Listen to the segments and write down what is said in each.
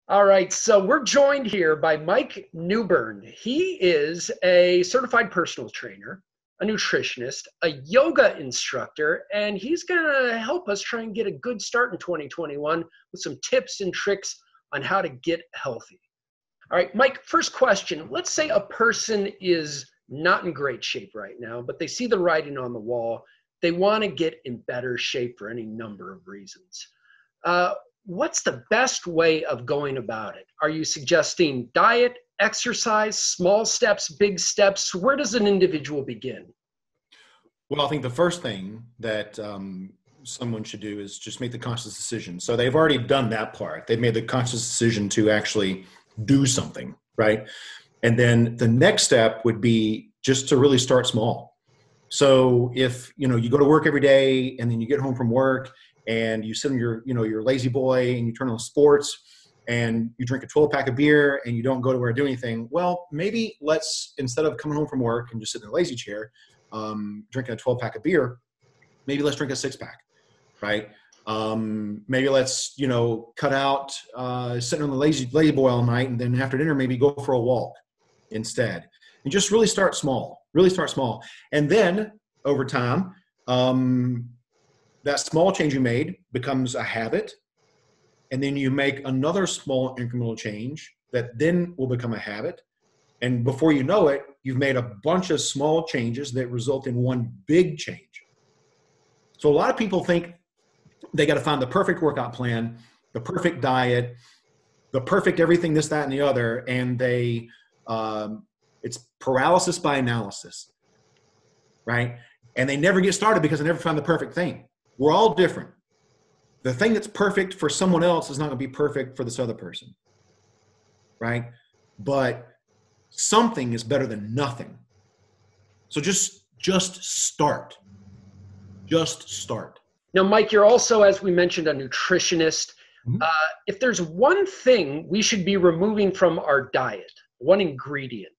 All right, so we're joined here by Mike Newbern. He is a certified personal trainer, a nutritionist, a yoga instructor, and he's going to help us try and get a good start in 2021 with some tips and tricks on how to get healthy. All right, Mike, first question. Let's say a person is not in great shape right now, but they see the writing on the wall. They want to get in better shape for any number of reasons. What's the best way of going about it? Are you suggesting diet, exercise, small steps, big steps? Where does an individual begin? Well, I think the first thing that someone should do is just make the conscious decision. So they've already done that part. They've made the conscious decision to actually do something, right? And then the next step would be just to really start small. So if, you go to work every day and then you get home from work and you sit on your lazy boy and you turn on sports and you drink a 12-pack of beer and you don't go to where to do anything, well, maybe let's, instead of coming home from work and just sitting in a lazy chair, drinking a 12-pack of beer, maybe let's drink a 6-pack, right? Maybe let's, cut out sitting on the lazy boy all night, and then after dinner, maybe go for a walk instead. And just really start small, And then over time, that small change you made becomes a habit. And then you make another small incremental change that then will become a habit. And before you know it, you've made a bunch of small changes that result in one big change. So a lot of people think they got to find the perfect workout plan, the perfect diet, the perfect everything, this, that, and the other. And it's paralysis by analysis, right? And they never get started because they never find the perfect thing. We're all different. The thing that's perfect for someone else is not going to be perfect for this other person, right? But something is better than nothing. So just start. Just start. Now, Mike, you're also, as we mentioned, a nutritionist. Mm-hmm. If there's one thing we should be removing from our diet, one ingredient,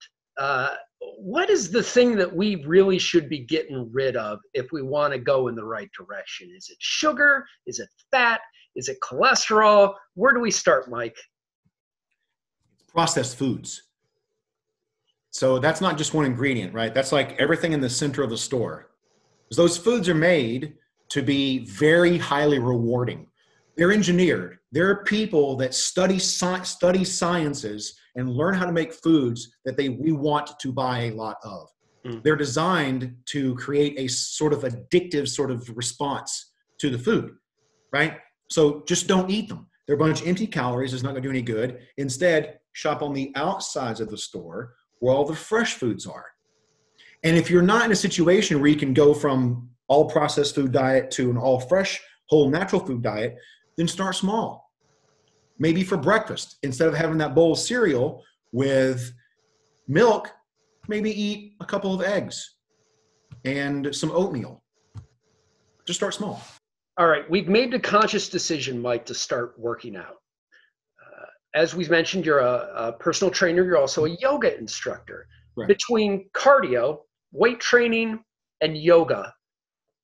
what is the thing that we really should be getting rid of if we want to go in the right direction? Is it sugar? Is it fat? Is it cholesterol? Where do we start, Mike? It's processed foods. So that's not just one ingredient, right? That's like everything in the center of the store. Those foods are made to be very highly rewarding. They're engineered. There are people that study sciences and learn how to make foods that we want to buy a lot of. Mm. They're designed to create a sort of addictive sort of response to the food, right? So just don't eat them. They're a bunch of empty calories. It's not going to do any good. Instead, shop on the outsides of the store where all the fresh foods are. And if you're not in a situation where you can go from all processed food diet to an all fresh, whole natural food diet, then start small. Maybe for breakfast, instead of having that bowl of cereal with milk, maybe eat a couple of eggs and some oatmeal. Just start small. All right. We've made the conscious decision, Mike, to start working out. As we mentioned, you're a personal trainer. You're also a yoga instructor. Right. Between cardio, weight training, and yoga,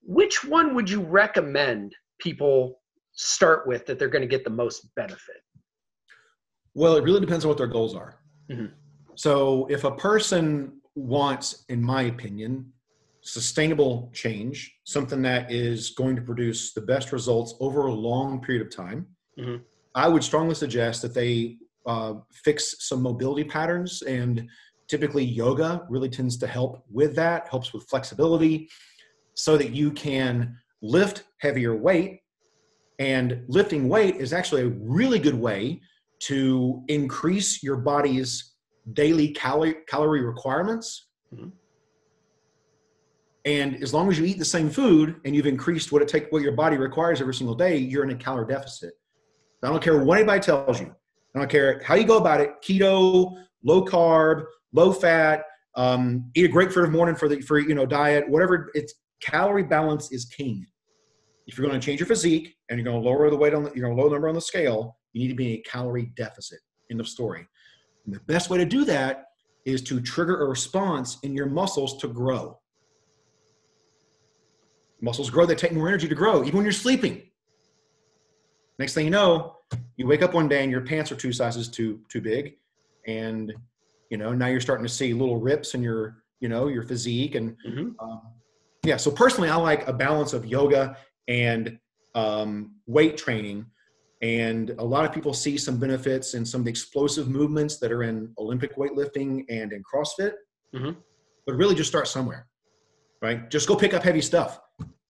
which one would you recommend people start with that they're going to get the most benefit? Well, it really depends on what their goals are. Mm-hmm. So if a person wants, in my opinion, sustainable change, something that is going to produce the best results over a long period of time, mm-hmm. I would strongly suggest that they fix some mobility patterns, and typically yoga really tends to help with that, helps with flexibility so that you can lift heavier weight. And lifting weight is actually a really good way to increase your body's daily calorie requirements. Mm-hmm. And as long as you eat the same food and you've increased what your body requires every single day, you're in a calorie deficit. I don't care what anybody tells you. I don't care how you go about it. Keto, low carb, low fat, eat a grapefruit in the morning for diet, whatever. It's calorie balance is king. If you're going to change your physique and you're going to lower the weight you're going to lower the number on the scale, you need to be in a calorie deficit. End of story. And the best way to do that is to trigger a response in your muscles to grow. Muscles grow, they take more energy to grow, even when you're sleeping. Next thing you know, You wake up one day and your pants are 2 sizes too big, and now you're starting to see little rips in your your physique. And yeah, so personally, I like a balance of yoga and weight training. And a lot of people see some benefits in some of the explosive movements that are in Olympic weightlifting and in CrossFit. But really just start somewhere, right? Just go pick up heavy stuff.